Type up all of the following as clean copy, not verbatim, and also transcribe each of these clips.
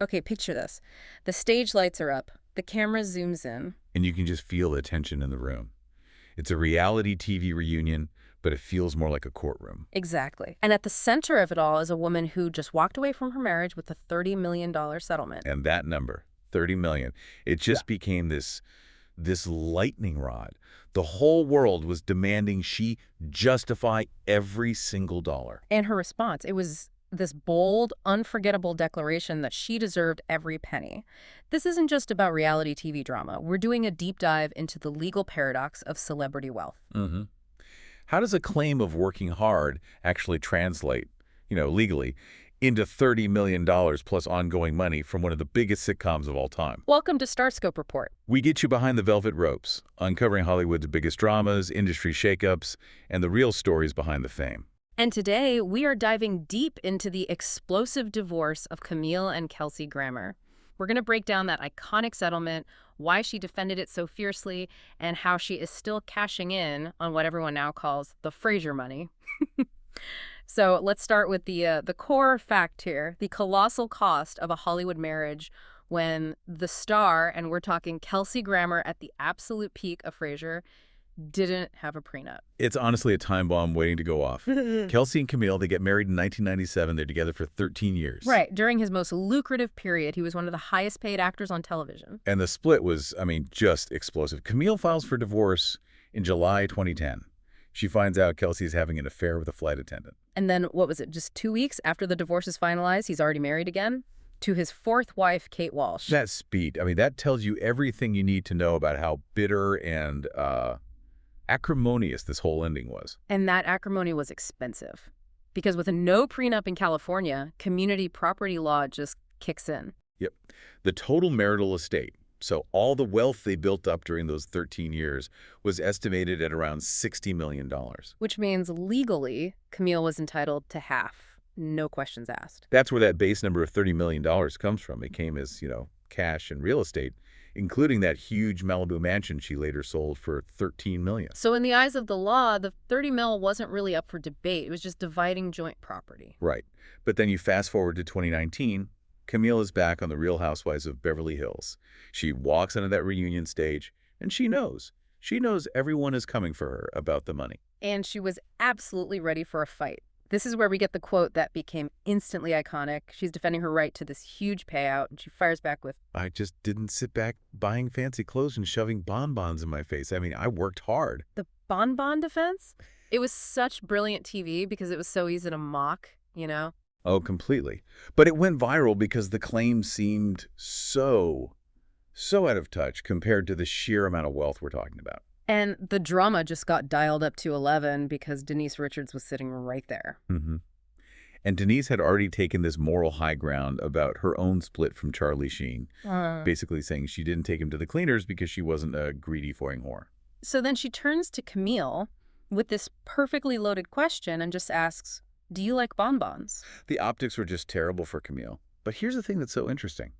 Okay, picture this. The stage lights are up. The camera zooms in. And you can just feel the tension in the room. It's a reality TV reunion, but it feels more like a courtroom. Exactly. And at the center of it all is a woman who just walked away from her marriage with a $30 million settlement. And that number, 30 million, it just became this lightning rod. The whole world was demanding she justify every single dollar. And her response, it was this bold, unforgettable declaration that she deserved every penny. This isn't just about reality TV drama. We're doing a deep dive into the legal paradox of celebrity wealth. Mm-hmm. How does a claim of working hard actually translate, legally, into $30 million plus ongoing money from one of the biggest sitcoms of all time? Welcome to Starscope Report. We get you behind the velvet ropes, uncovering Hollywood's biggest dramas, industry shakeups, and the real stories behind the fame. And today, we are diving deep into the explosive divorce of Camille and Kelsey Grammer. We're going to break down that iconic settlement, why she defended it so fiercely, and how she is still cashing in on what everyone now calls the Frasier money. So let's start with the core fact here, the colossal cost of a Hollywood marriage when the star, and we're talking Kelsey Grammer at the absolute peak of Frasier, didn't have a prenup. It's honestly a time bomb waiting to go off. Kelsey and Camille, they get married in 1997. They're together for 13 years. Right. During his most lucrative period, he was one of the highest paid actors on television. And the split was, just explosive. Camille files for divorce in July 2010. She finds out Kelsey's having an affair with a flight attendant. And then, what was it, just 2 weeks after the divorce is finalized, he's already married again? To his fourth wife, Kate Walsh. That speed, that tells you everything you need to know about how bitter and acrimonious this whole ending was. And that acrimony was expensive. Because with a no prenup in California, community property law just kicks in. Yep. The total marital estate, so all the wealth they built up during those 13 years, was estimated at around $60 million. Which means legally, Camille was entitled to half. No questions asked. That's where that base number of $30 million comes from. It came as, cash and real estate, including that huge Malibu mansion she later sold for $13 million. So in the eyes of the law, the 30 mil wasn't really up for debate. It was just dividing joint property. Right. But then you fast forward to 2019, Camille is back on the Real Housewives of Beverly Hills. She walks onto that reunion stage, and she knows. She knows everyone is coming for her about the money. And she was absolutely ready for a fight. This is where we get the quote that became instantly iconic. She's defending her right to this huge payout, and she fires back with, "I just didn't sit back buying fancy clothes and shoving bonbons in my face. I worked hard." The bonbon defense? It was such brilliant TV because it was so easy to mock, Oh, completely. But it went viral because the claim seemed so out of touch compared to the sheer amount of wealth we're talking about. And the drama just got dialed up to 11 because Denise Richards was sitting right there. Mm-hmm. And Denise had already taken this moral high ground about her own split from Charlie Sheen, basically saying she didn't take him to the cleaners because she wasn't a greedy foreign whore. So then she turns to Camille with this perfectly loaded question and just asks, "Do you like bonbons?" The optics were just terrible for Camille. But here's the thing that's so interesting.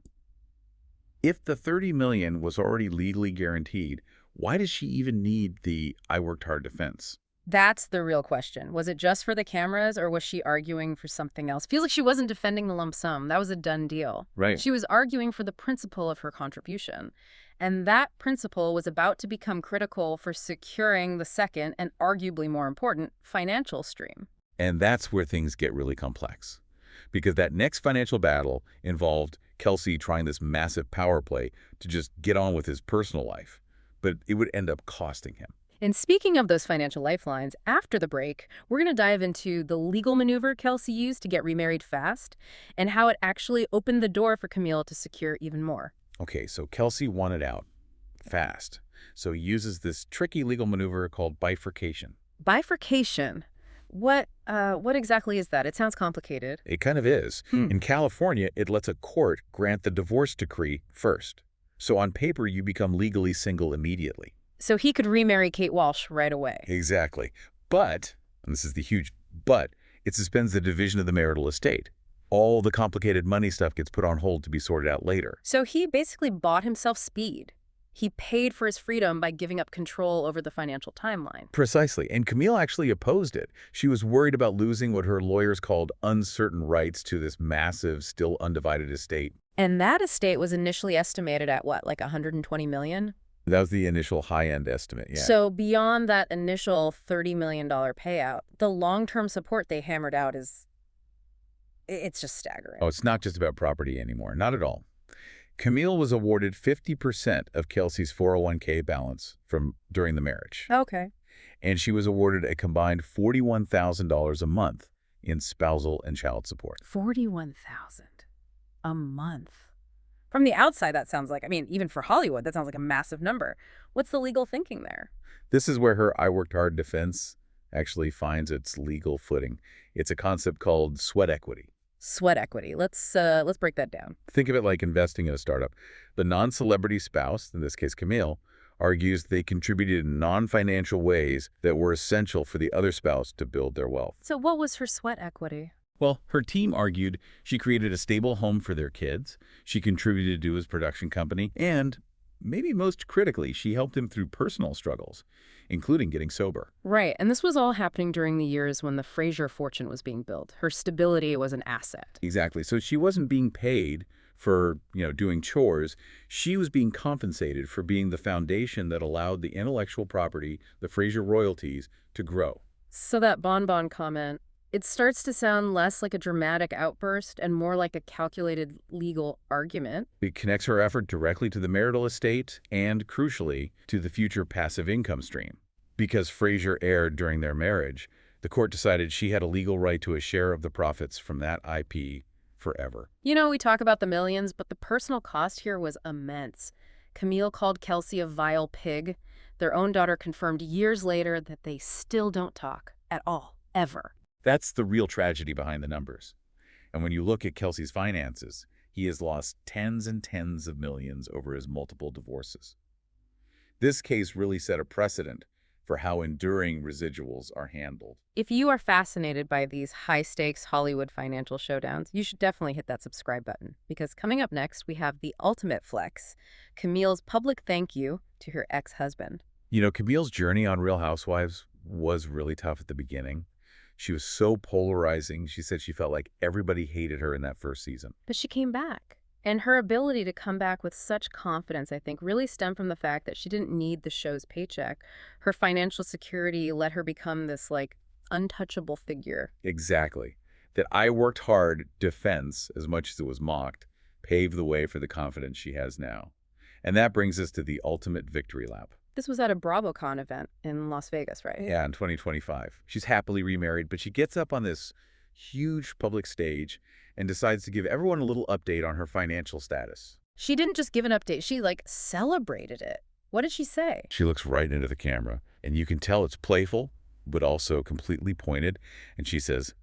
If the $30 million was already legally guaranteed, why does she even need the "I worked hard" defense? That's the real question. Was it just for the cameras, or was she arguing for something else? Feels like she wasn't defending the lump sum. That was a done deal. Right. She was arguing for the principle of her contribution. And that principle was about to become critical for securing the second, and arguably more important, financial stream. And that's where things get really complex. Because that next financial battle involved Kelsey trying this massive power play to just get on with his personal life. But it would end up costing him. And speaking of those financial lifelines, after the break, we're going to dive into the legal maneuver Kelsey used to get remarried fast and how it actually opened the door for Camille to secure even more. Okay, so Kelsey wanted out fast. So he uses this tricky legal maneuver called bifurcation. Bifurcation? What exactly is that? It sounds complicated. It kind of is. In California, it lets a court grant the divorce decree first. So on paper, you become legally single immediately. So he could remarry Kate Walsh right away. Exactly. But, and this is the huge but, it suspends the division of the marital estate. All the complicated money stuff gets put on hold to be sorted out later. So he basically bought himself speed. He paid for his freedom by giving up control over the financial timeline. Precisely. And Camille actually opposed it. She was worried about losing what her lawyers called uncertain rights to this massive, still undivided estate. And that estate was initially estimated at what, like 120 million? That was the initial high-end estimate, yeah. So beyond that initial $30 million payout, the long-term support they hammered out it's just staggering. Oh, it's not just about property anymore. Not at all. Camille was awarded 50% of Kelsey's 401k balance from during the marriage. Okay. And she was awarded a combined $41,000 a month in spousal and child support. $41,000 a month. From the outside, that sounds like, I mean, even for Hollywood, that sounds like a massive number. What's the legal thinking there? This is where her "I worked hard" defense actually finds its legal footing. It's a concept called sweat equity. Sweat equity. Let's break that down. Think of it like investing in a startup. The non-celebrity spouse, in this case Camille, argues they contributed in non-financial ways that were essential for the other spouse to build their wealth. So what was her sweat equity? Well, her team argued she created a stable home for their kids, she contributed to his production company, and, maybe most critically, she helped him through personal struggles, including getting sober. Right, and this was all happening during the years when the Frasier fortune was being built. Her stability was an asset. Exactly. So she wasn't being paid for, doing chores. She was being compensated for being the foundation that allowed the intellectual property, the Frasier royalties, to grow. So that bonbon comment, it starts to sound less like a dramatic outburst and more like a calculated legal argument. It connects her effort directly to the marital estate and, crucially, to the future passive income stream. Because Frasier aired during their marriage, the court decided she had a legal right to a share of the profits from that IP forever. We talk about the millions, but the personal cost here was immense. Camille called Kelsey a vile pig. Their own daughter confirmed years later that they still don't talk at all, ever. That's the real tragedy behind the numbers. And when you look at Kelsey's finances, he has lost tens and tens of millions over his multiple divorces. This case really set a precedent for how enduring residuals are handled. If you are fascinated by these high-stakes Hollywood financial showdowns, you should definitely hit that subscribe button, because coming up next, we have the ultimate flex, Camille's public thank you to her ex-husband. Camille's journey on Real Housewives was really tough at the beginning. She was so polarizing. She said she felt like everybody hated her in that first season. But she came back. And her ability to come back with such confidence, I think, really stemmed from the fact that she didn't need the show's paycheck. Her financial security let her become this, untouchable figure. Exactly. That "I worked hard" defense, as much as it was mocked, paved the way for the confidence she has now. And that brings us to the ultimate victory lap. This was at a BravoCon event in Las Vegas, right? Yeah, in 2025. She's happily remarried, but she gets up on this huge public stage and decides to give everyone a little update on her financial status. She didn't just give an update, she, celebrated it. What did she say? She looks right into the camera, and you can tell it's playful, but also completely pointed. And she says,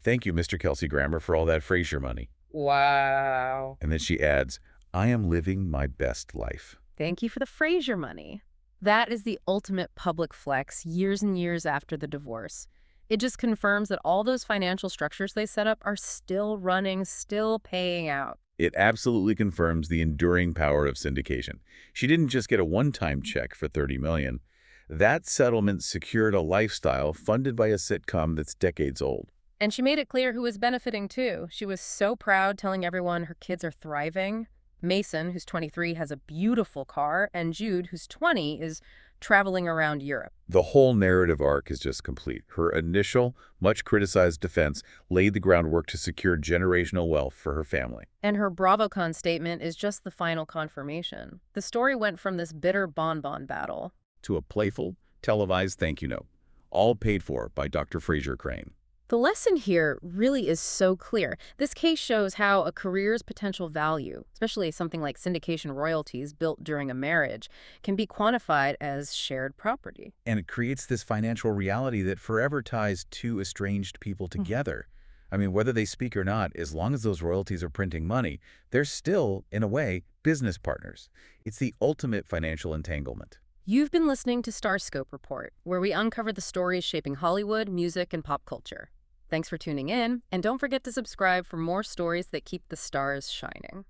"Thank you, Mr. Kelsey Grammer, for all that Frasier money." Wow. And then she adds, "I am living my best life." Thank you for the Frasier money. That is the ultimate public flex years and years after the divorce. It just confirms that all those financial structures they set up are still running, still paying out. It absolutely confirms the enduring power of syndication. She didn't just get a one-time check for $30 million. That settlement secured a lifestyle funded by a sitcom that's decades old. And she made it clear who was benefiting, too. She was so proud, telling everyone her kids are thriving. Mason, who's 23, has a beautiful car, and Jude, who's 20, is traveling around Europe. The whole narrative arc is just complete. Her initial, much criticized defense laid the groundwork to secure generational wealth for her family. And her BravoCon statement is just the final confirmation. The story went from this bitter bonbon battle to a playful, televised thank you note, all paid for by Dr. Frasier Crane. The lesson here really is so clear. This case shows how a career's potential value, especially something like syndication royalties built during a marriage, can be quantified as shared property. And it creates this financial reality that forever ties two estranged people together. I mean, whether they speak or not, as long as those royalties are printing money, they're still, in a way, business partners. It's the ultimate financial entanglement. You've been listening to Starscope Report, where we uncover the stories shaping Hollywood, music, and pop culture. Thanks for tuning in, and don't forget to subscribe for more stories that keep the stars shining.